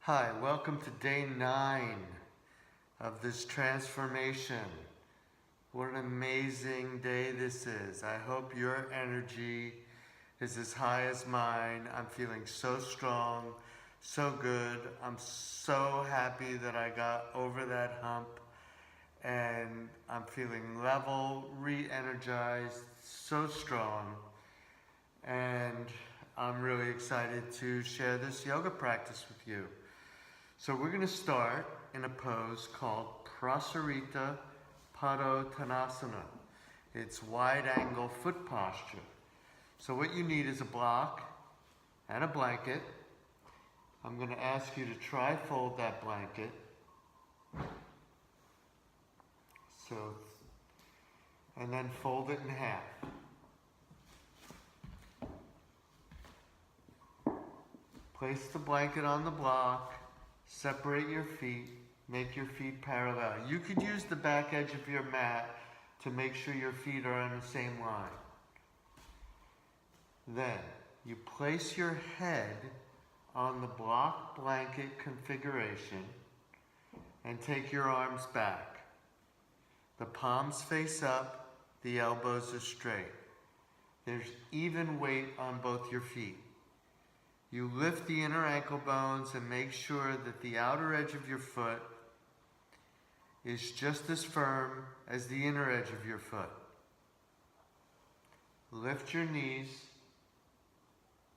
Hi, welcome to day 9 of this transformation. What an amazing day this is. I hope your energy is as high as mine. I'm feeling so strong, so good. I'm so happy that I got over that hump and I'm feeling level, re-energized, so strong. And I'm really excited to share this yoga practice with you. So we're going to start in a pose called Prasarita Padottanasana. It's wide angle foot posture. So what you need is a block and a blanket. I'm going to ask you to try fold that blanket. And then fold it in half. Place the blanket on the block. Separate your feet, make your feet parallel. You could use the back edge of your mat to make sure your feet are on the same line. Then, you place your head on the block blanket configuration and take your arms back. The palms face up, the elbows are straight. There's even weight on both your feet. You lift the inner ankle bones and make sure that the outer edge of your foot is just as firm as the inner edge of your foot. Lift your knees,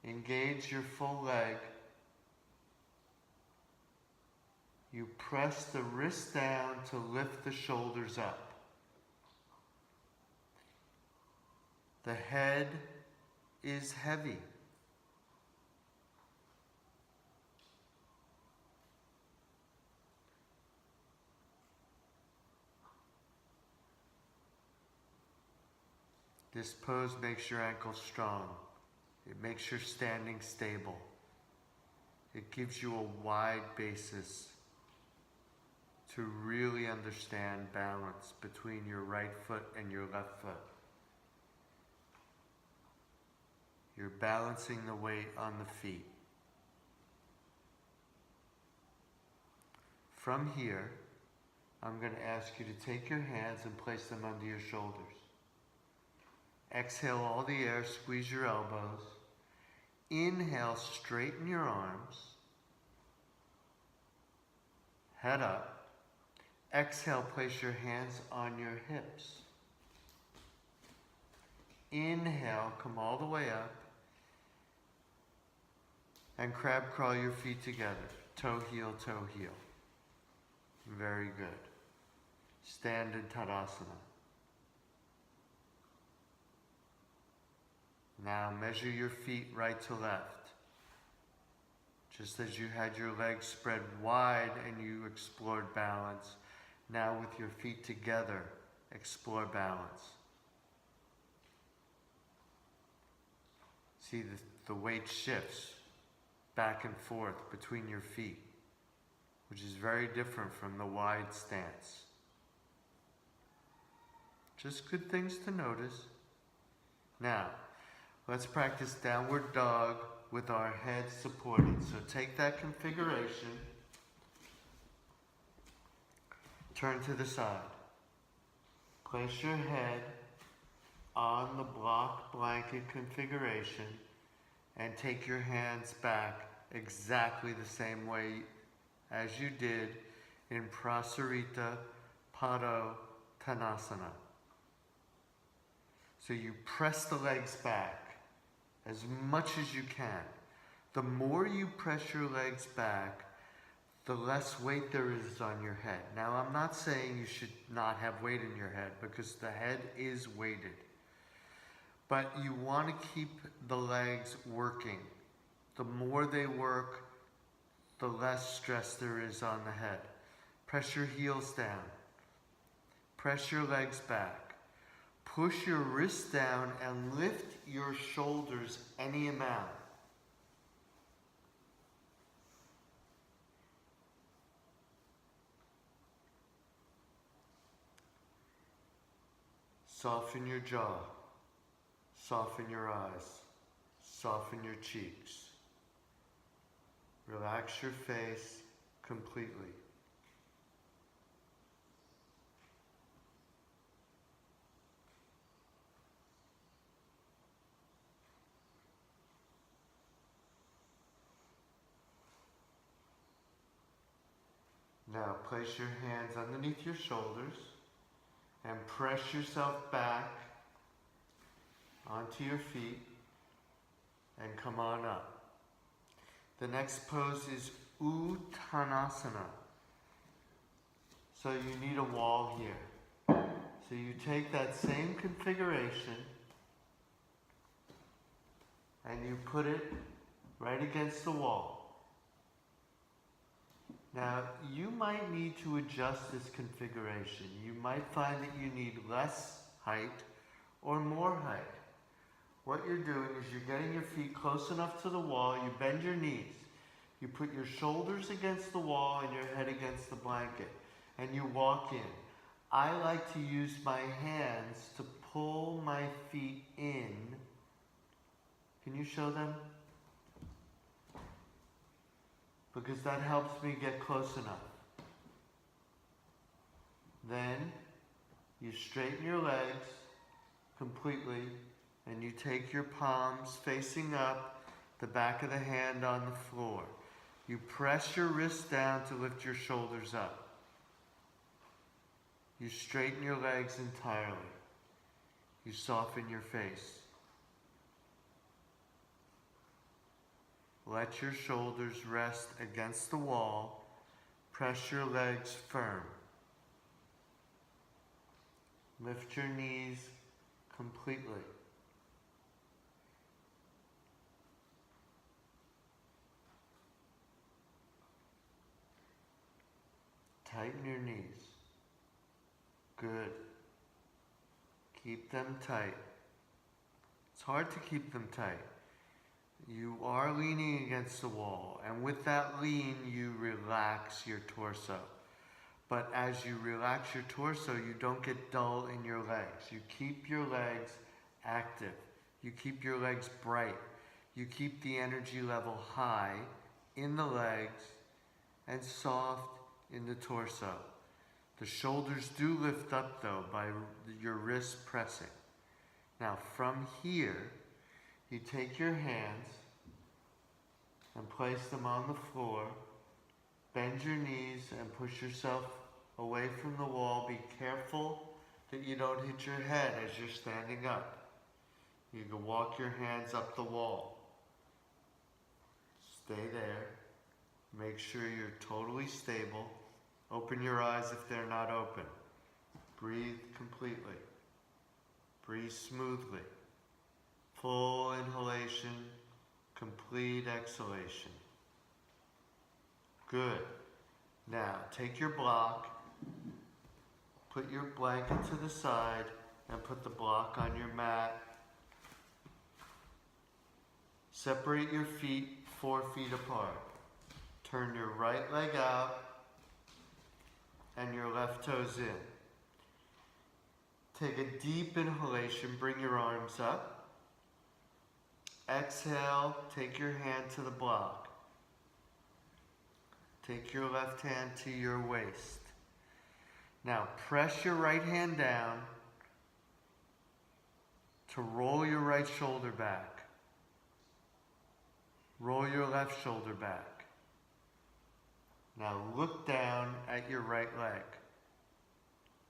engage your full leg. You press the wrist down to lift the shoulders up. The head is heavy. This pose makes your ankles strong. It makes your standing stable. It gives you a wide basis to really understand balance between your right foot and your left foot. You're balancing the weight on the feet. From here, I'm going to ask you to take your hands and place them under your shoulders. Exhale all the air, squeeze your elbows. Inhale, straighten your arms. Head up. Exhale, place your hands on your hips. Inhale, come all the way up. And crab crawl your feet together. Toe, heel, toe, heel. Very good. Standard Tadasana. Now measure your feet right to left. Just as you had your legs spread wide and you explored balance, now with your feet together, explore balance. See, the weight shifts back and forth between your feet, which is very different from the wide stance. Just good things to notice. Now, let's practice downward dog with our heads supported. So take that configuration, turn to the side. Place your head on the block blanket configuration and take your hands back exactly the same way as you did in Prasarita Padottanasana. So you press the legs back as much as you can. The more you press your legs back, the less weight there is on your head. Now, I'm not saying you should not have weight in your head because the head is weighted. But you want to keep the legs working. The more they work, the less stress there is on the head. Press your heels down. Press your legs back. Push your wrists down and lift your shoulders any amount. Soften your jaw. Soften your eyes. Soften your cheeks. Relax your face completely. Now place your hands underneath your shoulders and press yourself back onto your feet and come on up. The next pose is Uttanasana. So you need a wall here. So you take that same configuration and you put it right against the wall. Now, you might need to adjust this configuration. You might find that you need less height or more height. What you're doing is you're getting your feet close enough to the wall, you bend your knees, you put your shoulders against the wall and your head against the blanket, and you walk in. I like to use my hands to pull my feet in. Can you show them? Because that helps me get close enough. Then you straighten your legs completely and you take your palms facing up, the back of the hand on the floor. You press your wrists down to lift your shoulders up. You straighten your legs entirely. You soften your face. Let your shoulders rest against the wall. Press your legs firm. Lift your knees completely. Tighten your knees. Good. Keep them tight. It's hard to keep them tight. You are leaning against the wall, and with that lean, you relax your torso. But as you relax your torso, you don't get dull in your legs. You keep your legs active. You keep your legs bright. You keep the energy level high in the legs and soft in the torso. The shoulders do lift up though by your wrists pressing. Now from here, you take your hands and place them on the floor. Bend your knees and push yourself away from the wall. Be careful that you don't hit your head as you're standing up. You can walk your hands up the wall. Stay there. Make sure you're totally stable. Open your eyes if they're not open. Breathe completely. Breathe smoothly. Full inhalation, complete exhalation. Good. Now, take your block, put your blanket to the side, and put the block on your mat. Separate your feet 4 feet apart. Turn your right leg out and your left toes in. Take a deep inhalation, bring your arms up. Exhale, take your hand to the block. Take your left hand to your waist. Now press your right hand down to roll your right shoulder back. Roll your left shoulder back. Now look down at your right leg.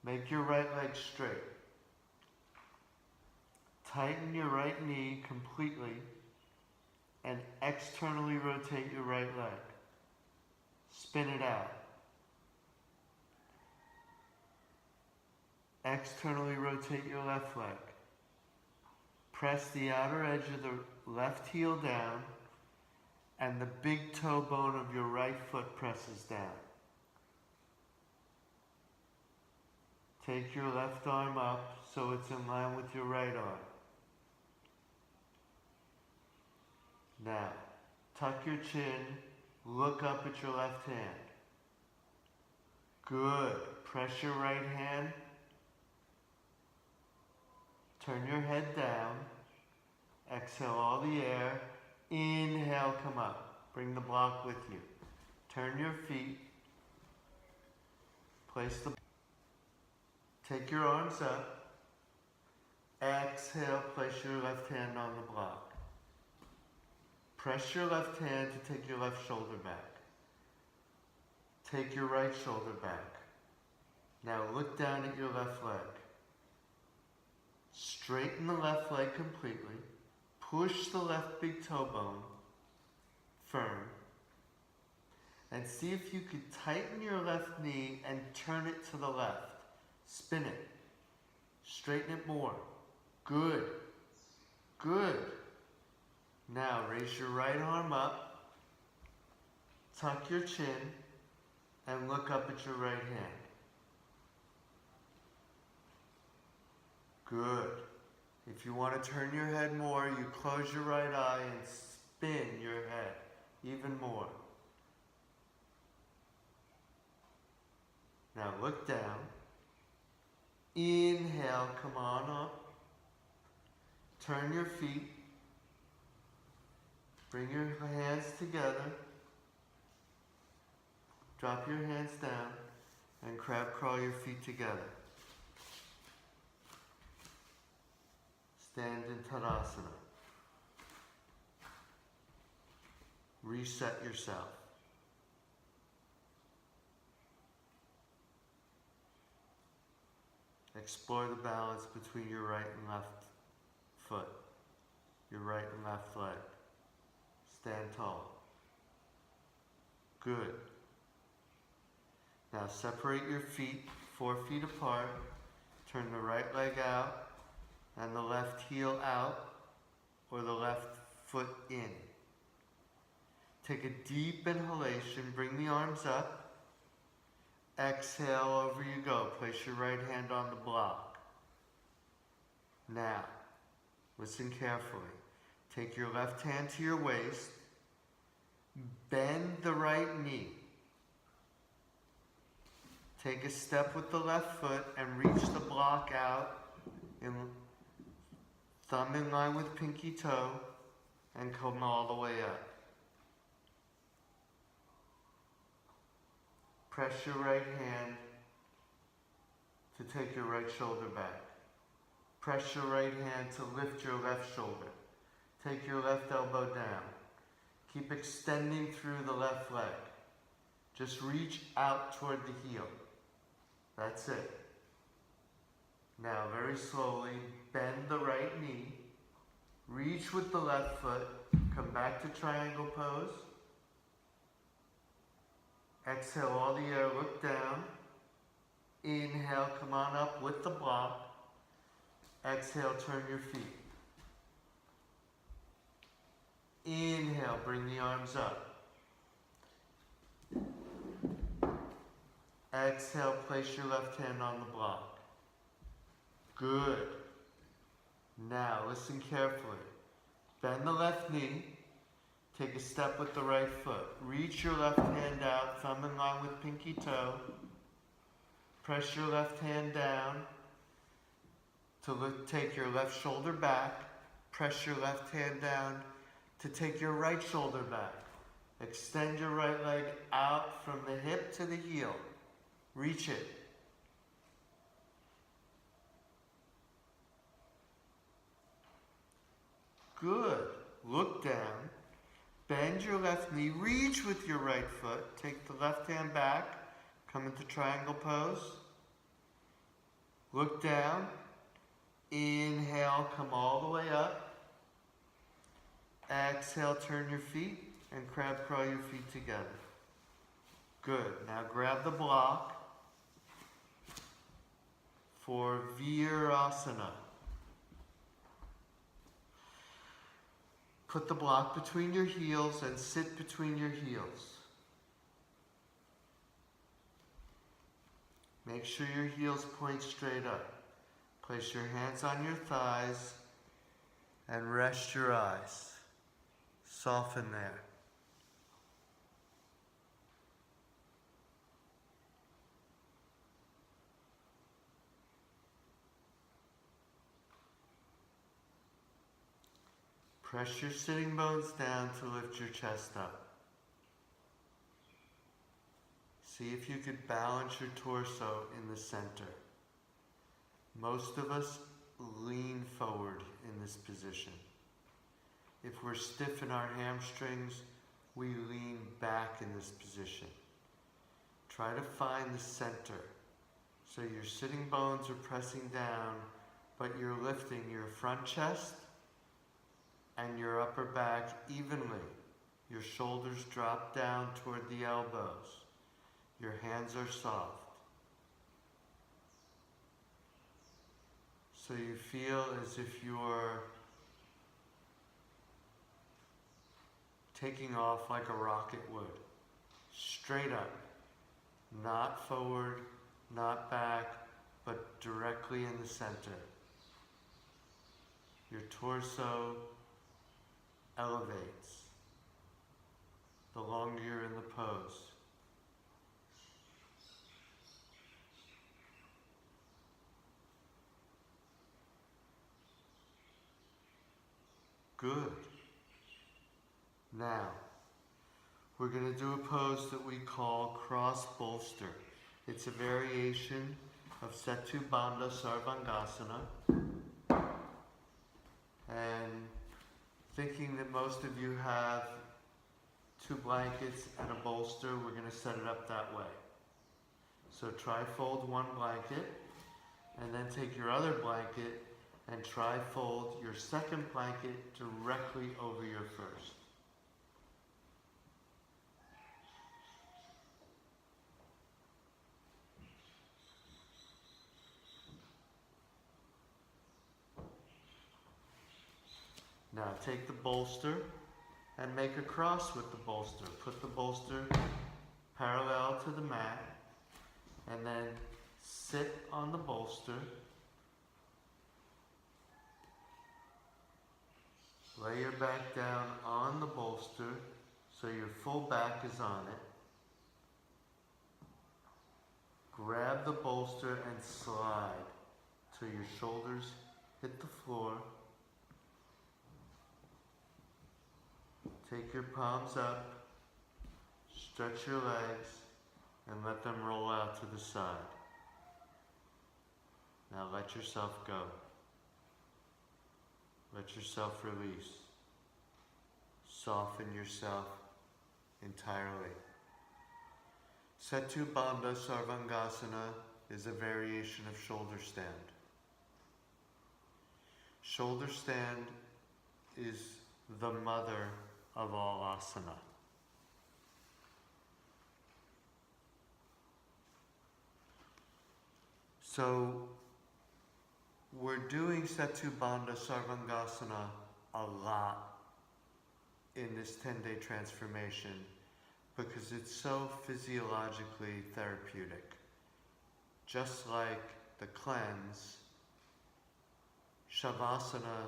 Make your right leg straight. Tighten your right knee completely and externally rotate your right leg. Spin it out. Externally rotate your left leg. Press the outer edge of the left heel down and the big toe bone of your right foot presses down. Take your left arm up so it's in line with your right arm. Now, tuck your chin, look up at your left hand. Good. Press your right hand. Turn your head down. Exhale all the air. Inhale, come up. Bring the block with you. Turn your feet. Take your arms up. Exhale, place your left hand on the block. Press your left hand to take your left shoulder back. Take your right shoulder back. Now look down at your left leg. Straighten the left leg completely. Push the left big toe bone firm. And see if you could tighten your left knee and turn it to the left. Spin it. Straighten it more. Good. Good. Now raise your right arm up. Tuck your chin and look up at your right hand. Good. If you want to turn your head more, you close your right eye and spin your head even more. Now look down. Inhale, come on up. Turn your feet. Bring your hands together. Drop your hands down and crab crawl your feet together. Stand in Tadasana. Reset yourself. Explore the balance between your right and left foot, your right and left leg. Stand tall. Good. Now separate your feet 4 feet apart. Turn the right leg out and the left heel out or the left foot in. Take a deep inhalation. Bring the arms up. Exhale, over you go. Place your right hand on the block. Now, listen carefully. Take your left hand to your waist. Bend the right knee. Take a step with the left foot and reach the block out, thumb in line with pinky toe, and come all the way up. Press your right hand to take your right shoulder back. Press your right hand to lift your left shoulder. Take your left elbow down. Keep extending through the left leg. Just reach out toward the heel. That's it. Now very slowly bend the right knee. Reach with the left foot. Come back to triangle pose. Exhale all the air, look down. Inhale, come on up with the block. Exhale, turn your feet. Inhale, bring the arms up. Exhale, place your left hand on the block. Good. Now, listen carefully. Bend the left knee. Take a step with the right foot. Reach your left hand out, thumb in line with pinky toe. Press your left hand down to take your left shoulder back. Press your left hand down to take your right shoulder back. Extend your right leg out from the hip to the heel. Reach it. Good. Look down. Bend your left knee, reach with your right foot, take the left hand back, come into triangle pose. Look down, inhale, come all the way up. Exhale, turn your feet and crab crawl your feet together. Good, now grab the block for Virasana. Put the block between your heels and sit between your heels. Make sure your heels point straight up. Place your hands on your thighs and rest your eyes. Soften there. Press your sitting bones down to lift your chest up. See if you could balance your torso in the center. Most of us lean forward in this position. If we're stiff in our hamstrings, we lean back in this position. Try to find the center. So your sitting bones are pressing down, but you're lifting your front chest and your upper back evenly. Your shoulders drop down toward the elbows. Your hands are soft. So you feel as if you're taking off like a rocket would. Straight up. Not forward, not back, but directly in the center. Your torso elevates the longer you're in the pose. Good. Now, we're going to do a pose that we call cross bolster. It's a variation of Setu Bandha Sarvangasana. And thinking that most of you have 2 blankets and a bolster, we're going to set it up that way. So try fold 1 blanket, and then take your other blanket and try fold your second blanket directly over your first. Now take the bolster and make a cross with the bolster. Put the bolster parallel to the mat and then sit on the bolster. Lay your back down on the bolster so your full back is on it. Grab the bolster and slide till your shoulders hit the floor. Take your palms up, stretch your legs, and let them roll out to the side. Now let yourself go. Let yourself release. Soften yourself entirely. Setu Bandha Sarvangasana is a variation of shoulder stand. Shoulder stand is the mother of all asana. So we're doing Setu Bandha Sarvangasana a lot in this 10-day transformation because it's so physiologically therapeutic. Just like the cleanse, Shavasana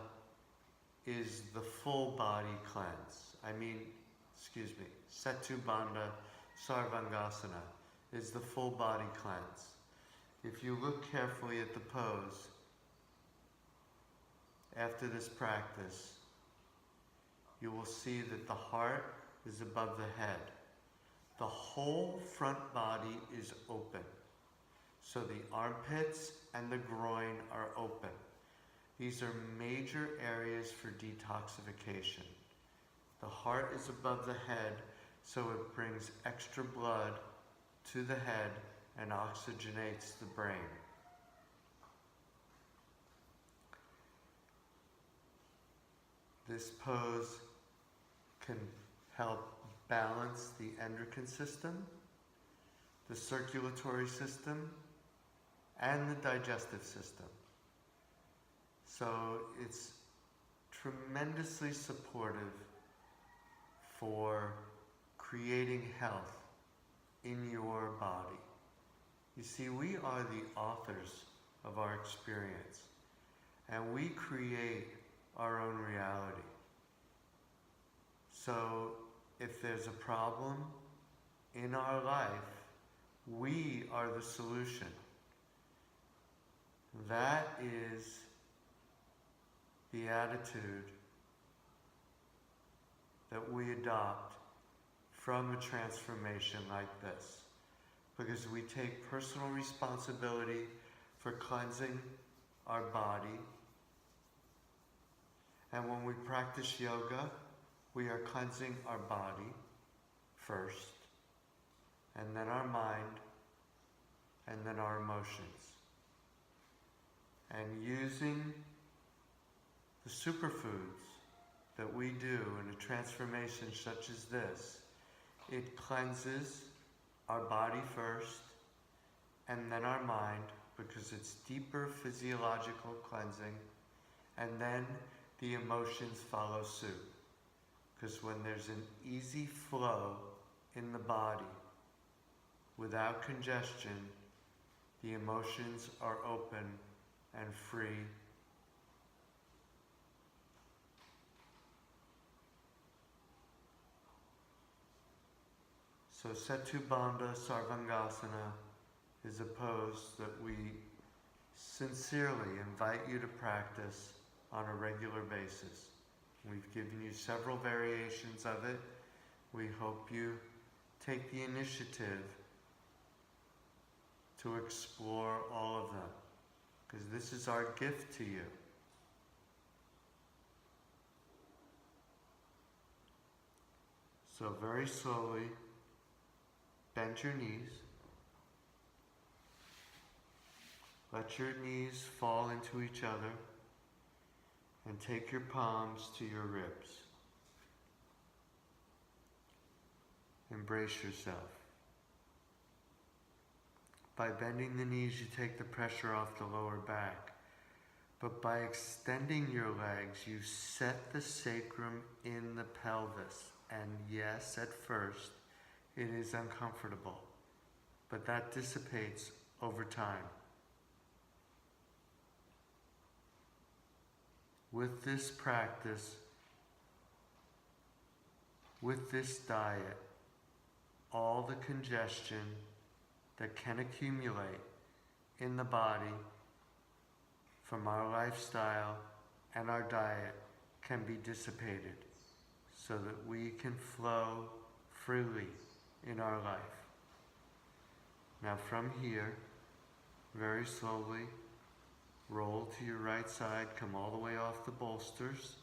is the full body cleanse. Setu Bandha Sarvangasana is the full body cleanse. If you look carefully at the pose, after this practice, you will see that the heart is above the head. The whole front body is open. So the armpits and the groin are open. These are major areas for detoxification. The heart is above the head, so it brings extra blood to the head and oxygenates the brain. This pose can help balance the endocrine system, the circulatory system, and the digestive system. So it's tremendously supportive for creating health in your body. You see, we are the authors of our experience, and we create our own reality. So if there's a problem in our life, we are the solution. That is the attitude that we adopt from a transformation like this. because we take personal responsibility for cleansing our body. And when we practice yoga, we are cleansing our body first, and then our mind, and then our emotions. And using the superfoods that we do in a transformation such as this, it cleanses our body first, and then our mind, because it's deeper physiological cleansing, and then the emotions follow suit. Because when there's an easy flow in the body, without congestion, the emotions are open and free. So Setu Bandha Sarvangasana is a pose that we sincerely invite you to practice on a regular basis. We've given you several variations of it. We hope you take the initiative to explore all of them, because this is our gift to you. So very slowly, bend your knees. Let your knees fall into each other and take your palms to your ribs. Embrace yourself. By bending the knees, you take the pressure off the lower back. But by extending your legs, you set the sacrum in the pelvis. And yes, at first, it is uncomfortable, but that dissipates over time. With this practice, with this diet, all the congestion that can accumulate in the body from our lifestyle and our diet can be dissipated so that we can flow freely in our life. Now from here, very slowly, roll to your right side, come all the way off the bolsters,